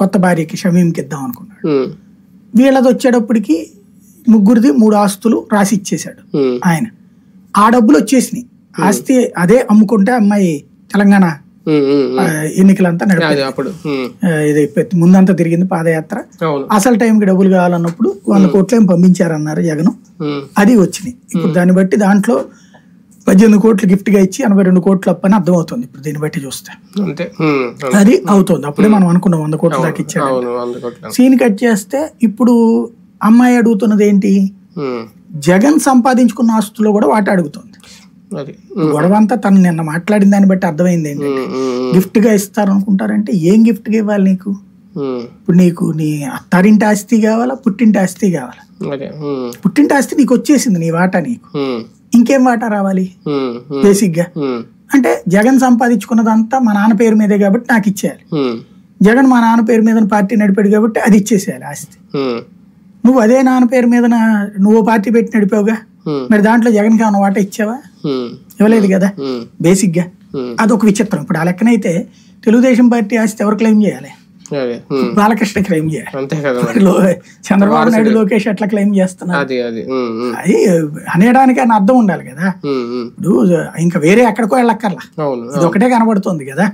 కొత్త భార్యకి షమీంకి ఇద్దాం అనుకున్నాడు. వీళ్ళది వచ్చేటప్పటికి ముగ్గురిది 3 ఆస్తులు రాసి ఇచ్చేశాడు ఆయన. ఆ డబ్బులు వచ్చేసినాయి. ఆస్తి అదే అమ్ముకుంటే అమ్మాయి తెలంగాణ ఎన్నికలంతా నడిపారు. ఇది ముందంతా తిరిగింది పాదయాత్ర. అసలు టైంకి డబ్బులు కావాలన్నప్పుడు 100 కోట్లు ఏం పంపించారన్నారు జగన్. అది వచ్చినాయి. ఇప్పుడు దాన్ని బట్టి దాంట్లో 18 కోట్లు గిఫ్ట్ గా ఇచ్చి 82 కోట్లు అప్పని అర్థమవుతుంది ఇప్పుడు దీన్ని బట్టి చూస్తే. అది అవుతుంది. అప్పుడే మనం అనుకున్నాం 100 కోట్ల దాకా ఇచ్చాడు. సీన్ కట్ చేస్తే ఇప్పుడు అమ్మాయి అడుగుతున్నది ఏంటి, జగన్ సంపాదించుకున్న ఆస్తులో కూడా వాటి అడుగుతుంది. గొడవ అంతా తను నిన్న మాట్లాడిన దాన్ని బట్టి అర్థమైంది ఏంటంటే గిఫ్ట్ గా ఇస్తారు అనుకుంటారంటే ఏం గిఫ్ట్ గా ఇవ్వాలి నీకు? ఇప్పుడు నీకు నీ అత్తారింటి ఆస్తి కావాలా, పుట్టింటి ఆస్తి కావాలా? పుట్టింటి ఆస్తి నీకు వచ్చేసింది, నీ వాటా నీకు, ఇంకేం వాటా రావాలి బేసిక్ గా? అంటే జగన్ సంపాదించుకున్నదంతా మా నాన్న పేరు మీదే కాబట్టి నాకు ఇచ్చేయాలి. జగన్ మా నాన్న పేరు మీద పార్టీ నడిపాడు కాబట్టి అది ఇచ్చేసేయాలి ఆస్తి. నువ్వు అదే నాన్న పేరు మీద నువ్వు పార్టీ పెట్టి నడిపావుగా, మరి దాంట్లో జగన్ కి ఏమైనా వాటా ఇచ్చావా? ఇవ్వలేదు కదా బేసిక్ గా. అదొక విచిత్రం. ఇప్పుడు ఆ లెక్కనైతే తెలుగుదేశం పార్టీ ఆస్తి ఎవరు క్లెయిమ్ చేయాలి? బాలకృష్ణ క్లెయిమ్ చేయాలి. చంద్రబాబు నాయుడు, లోకేష్ ఎట్లా క్లెయిమ్ చేస్తున్నారు? అది అనేయడానికి అని అర్థం ఉండాలి కదా. ఇప్పుడు ఇంకా వేరే ఎక్కడికో వెళ్ళక్కర్లా, ఇది ఒకటే కనబడుతుంది కదా.